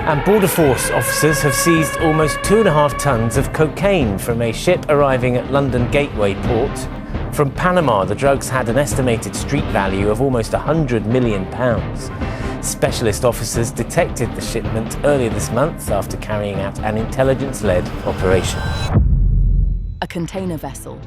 And Border Force officers have seized almost 2.5 tons of cocaine from a ship arriving at London Gateway Port. From Panama, the drugs had an estimated street value of almost £100 million. Specialist officers detected the shipment earlier this month after carrying out an intelligence-led operation. A container vessel,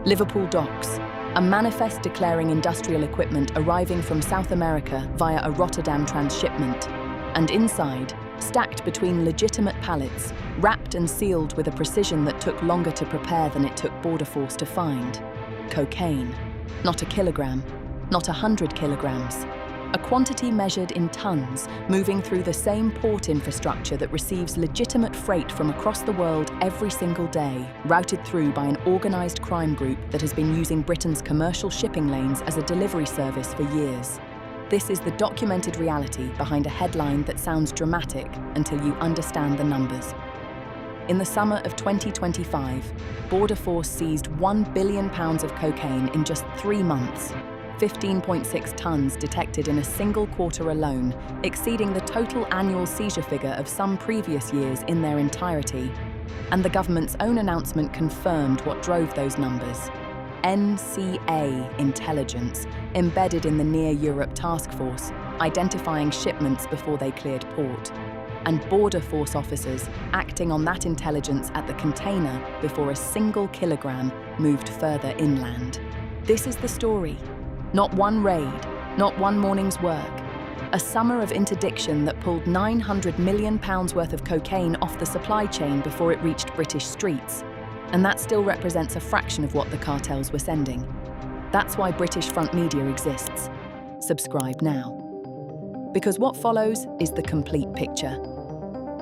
Liverpool docks, a manifest declaring industrial equipment arriving from South America via a Rotterdam transshipment, and inside, stacked between legitimate pallets, wrapped and sealed with a precision that took longer to prepare than it took Border Force to find. Cocaine. Not a kilogram, not 100 kilograms. A quantity measured in tons, moving through the same port infrastructure that receives legitimate freight from across the world every single day, routed through by an organised crime group that has been using Britain's commercial shipping lanes as a delivery service for years. This is the documented reality behind a headline that sounds dramatic until you understand the numbers. In the summer of 2025, Border Force seized £1 billion of cocaine in just 3 months. 15.6 tons detected in a single quarter alone, exceeding the total annual seizure figure of some previous years in their entirety. And the government's own announcement confirmed what drove those numbers. NCA intelligence, embedded in the Near Europe Task Force, identifying shipments before they cleared port. And Border Force officers acting on that intelligence at the container before a single kilogram moved further inland. This is the story. Not one raid, not one morning's work. A summer of interdiction that pulled £900 million worth of cocaine off the supply chain before it reached British streets. And that still represents a fraction of what the cartels were sending. That's why British Front Media exists. Subscribe now. Because what follows is the complete picture.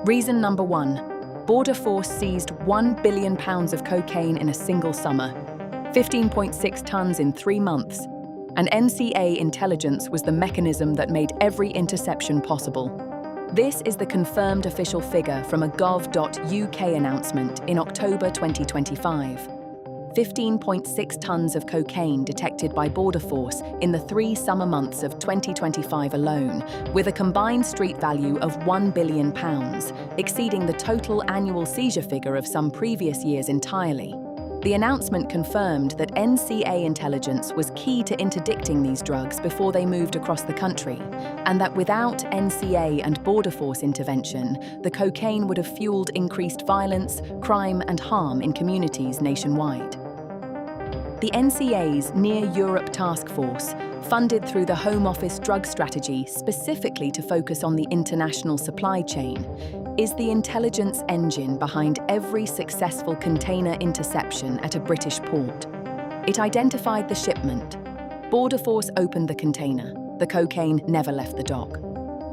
Reason number 1, Border Force seized £1 billion of cocaine in a single summer, 15.6 tons in 3 months, and NCA intelligence was the mechanism that made every interception possible. This is the confirmed official figure from a gov.uk announcement in October 2025. 15.6 tons of cocaine detected by Border Force in the 3 summer months of 2025 alone, with a combined street value of £1 billion, exceeding the total annual seizure figure of some previous years entirely. The announcement confirmed that NCA intelligence was key to interdicting these drugs before they moved across the country, and that without NCA and Border Force intervention, the cocaine would have fueled increased violence, crime, and harm in communities nationwide. The NCA's Near Europe Task Force, funded through the Home Office drug strategy specifically to focus on the international supply chain, is the intelligence engine behind every successful container interception at a British port. It identified the shipment. Border Force opened the container. The cocaine never left the dock.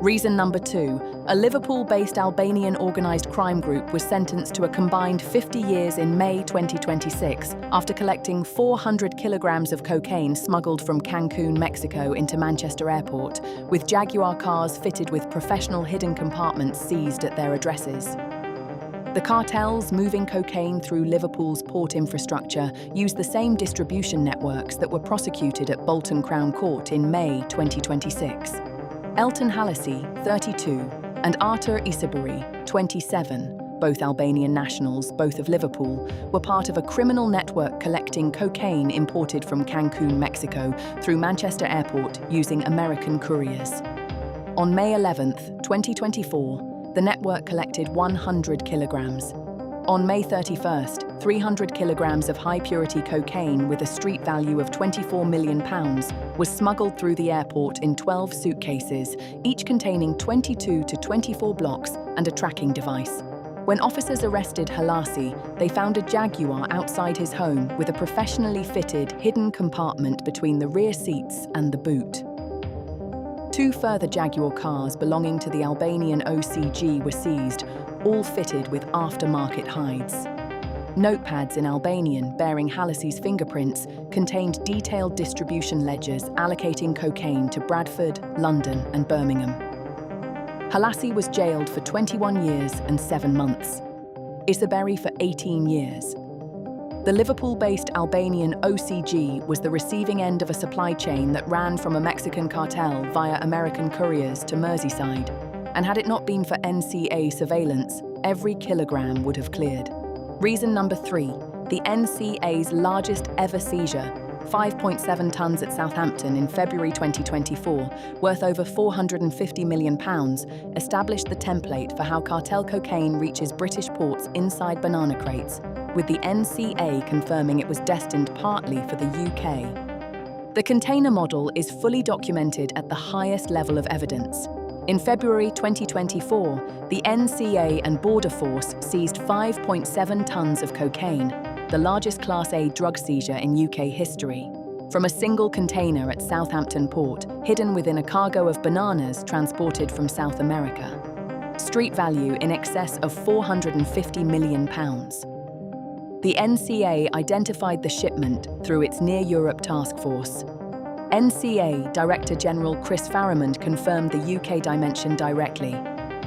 Reason number 2, a Liverpool-based Albanian organised crime group was sentenced to a combined 50 years in May 2026 after collecting 400 kilograms of cocaine smuggled from Cancun, Mexico into Manchester Airport, with Jaguar cars fitted with professional hidden compartments seized at their addresses. The cartels moving cocaine through Liverpool's port infrastructure used the same distribution networks that were prosecuted at Bolton Crown Court in May 2026. Elton Halassi, 32, and Artur Isaburi, 27, both Albanian nationals, both of Liverpool, were part of a criminal network collecting cocaine imported from Cancun, Mexico, through Manchester Airport using American couriers. On May 11, 2024, the network collected 100 kilograms. On May 31st, 300 kilograms of high-purity cocaine with a street value of £24 million was smuggled through the airport in 12 suitcases, each containing 22 to 24 blocks and a tracking device. When officers arrested Halassi, they found a Jaguar outside his home with a professionally fitted hidden compartment between the rear seats and the boot. 2 further Jaguar cars belonging to the Albanian OCG were seized, all fitted with aftermarket hides. Notepads in Albanian bearing Halassi's fingerprints contained detailed distribution ledgers allocating cocaine to Bradford, London, and Birmingham. Halassi was jailed for 21 years and 7 months. Isaburi for 18 years. The Liverpool-based Albanian OCG was the receiving end of a supply chain that ran from a Mexican cartel via American couriers to Merseyside. And had it not been for NCA surveillance, every kilogram would have cleared. Reason number 3, the NCA's largest ever seizure, 5.7 tons at Southampton in February 2024, worth over £450 million, established the template for how cartel cocaine reaches British ports inside banana crates, with the NCA confirming it was destined partly for the UK. The container model is fully documented at the highest level of evidence. In February 2024, the NCA and Border Force seized 5.7 tons of cocaine, the largest Class A drug seizure in UK history, from a single container at Southampton Port, hidden within a cargo of bananas transported from South America. Street value in excess of £450 million. The NCA identified the shipment through its Near Europe Task Force. NCA Director General Chris Farrimond confirmed the UK dimension directly.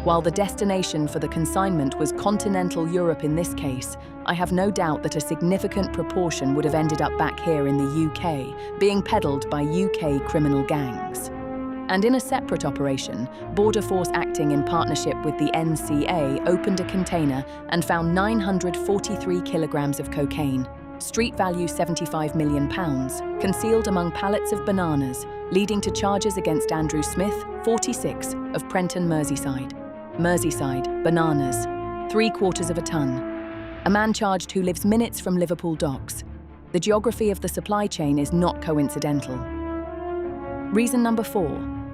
While the destination for the consignment was continental Europe in this case, I have no doubt that a significant proportion would have ended up back here in the UK, being peddled by UK criminal gangs. And in a separate operation, Border Force acting in partnership with the NCA opened a container and found 943 kilograms of cocaine, street value £75 million, concealed among pallets of bananas, leading to charges against Andrew Smith, 46, of Prenton, Merseyside. Merseyside, bananas, 3/4 of a ton. A man charged who lives minutes from Liverpool docks. The geography of the supply chain is not coincidental. Reason number 4,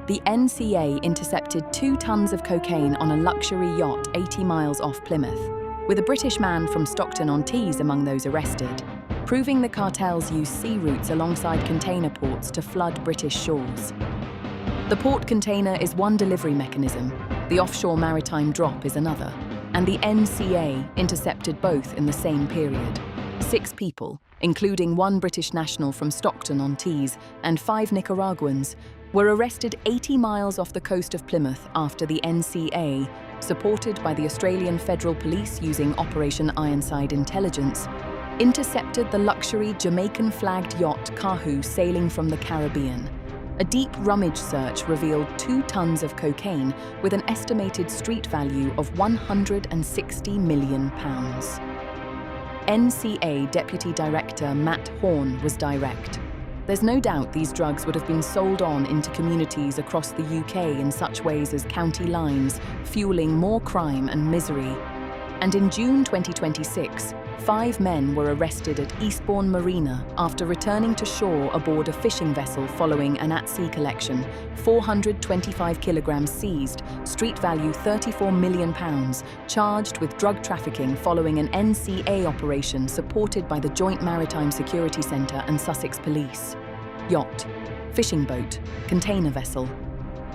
the NCA intercepted 2 tons of cocaine on a luxury yacht 80 miles off Plymouth, with a British man from Stockton-on-Tees among those arrested, proving the cartels use sea routes alongside container ports to flood British shores. The port container is one delivery mechanism, the offshore maritime drop is another, and the NCA intercepted both in the same period. 6 people, including 1 British national from Stockton-on-Tees and 5 Nicaraguans, were arrested 80 miles off the coast of Plymouth after the NCA, supported by the Australian Federal Police using Operation Ironside Intelligence, intercepted the luxury Jamaican-flagged yacht Kahu sailing from the Caribbean. A deep rummage search revealed 2 tons of cocaine with an estimated street value of £160 million. NCA Deputy Director Matt Horn was direct. There's no doubt these drugs would have been sold on into communities across the UK in such ways as county lines, fueling more crime and misery. And in June 2026, 5 men were arrested at Eastbourne Marina after returning to shore aboard a fishing vessel following an at-sea collection. 425 kilograms seized, street value £34 million, charged with drug trafficking following an NCA operation supported by the Joint Maritime Security Centre and Sussex Police. Yacht, fishing boat, container vessel.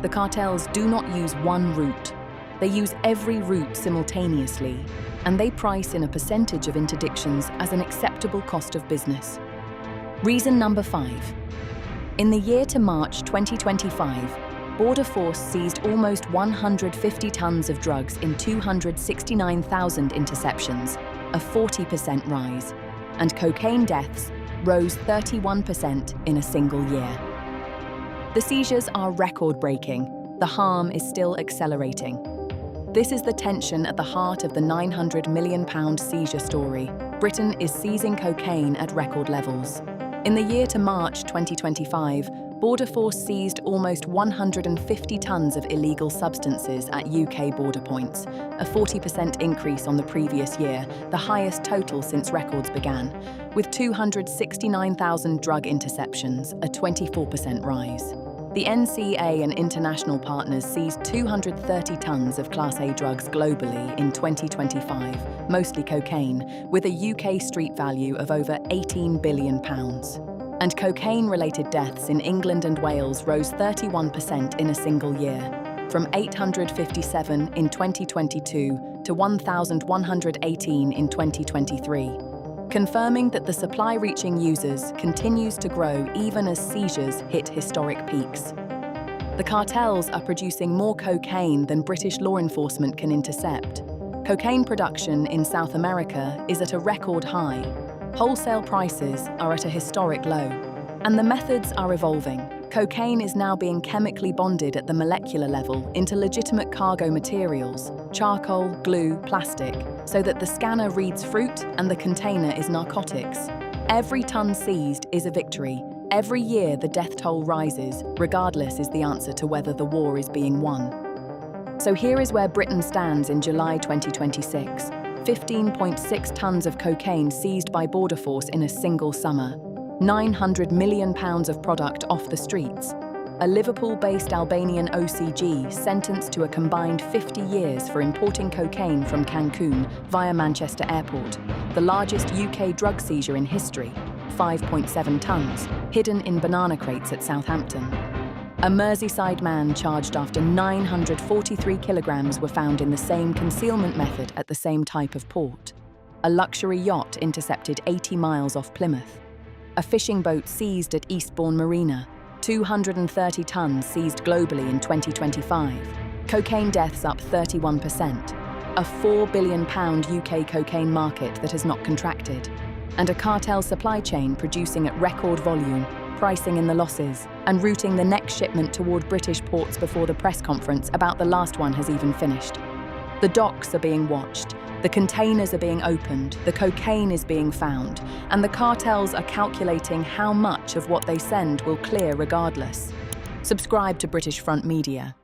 The cartels do not use one route. They use every route simultaneously, and they price in a percentage of interdictions as an acceptable cost of business. Reason number 5. In the year to March 2025, Border Force seized almost 150 tons of drugs in 269,000 interceptions, a 40% rise, and cocaine deaths rose 31% in a single year. The seizures are record-breaking. The harm is still accelerating. This is the tension at the heart of the £900 million seizure story. Britain is seizing cocaine at record levels. In the year to March 2025, Border Force seized almost 150 tons of illegal substances at UK border points, a 40% increase on the previous year, the highest total since records began, with 269,000 drug interceptions, a 24% rise. The NCA and international partners seized 230 tons of Class A drugs globally in 2025, mostly cocaine, with a UK street value of over £18 billion. And cocaine-related deaths in England and Wales rose 31% in a single year, from 857 in 2022 to 1,118 in 2023. Confirming that the supply reaching users continues to grow even as seizures hit historic peaks. The cartels are producing more cocaine than British law enforcement can intercept. Cocaine production in South America is at a record high. Wholesale prices are at a historic low. And the methods are evolving. Cocaine is now being chemically bonded at the molecular level into legitimate cargo materials, charcoal, glue, plastic, so that the scanner reads fruit and the container is narcotics. Every ton seized is a victory. Every year the death toll rises, regardless is the answer to whether the war is being won. So here is where Britain stands in July 2026. 15.6 tons of cocaine seized by Border Force in a single summer. 900 million pounds of product off the streets. A Liverpool-based Albanian OCG sentenced to a combined 50 years for importing cocaine from Cancun via Manchester Airport, the largest UK drug seizure in history, 5.7 tons, hidden in banana crates at Southampton. A Merseyside man charged after 943 kilograms were found in the same concealment method at the same type of port. A luxury yacht intercepted 80 miles off Plymouth. A fishing boat seized at Eastbourne Marina. 230 tons seized globally in 2025. Cocaine deaths up 31%. A £4 billion UK cocaine market that has not contracted. And a cartel supply chain producing at record volume, pricing in the losses, and routing the next shipment toward British ports before the press conference about the last one has even finished. The docks are being watched, the containers are being opened, the cocaine is being found, and the cartels are calculating how much of what they send will clear regardless. Subscribe to British Front Media.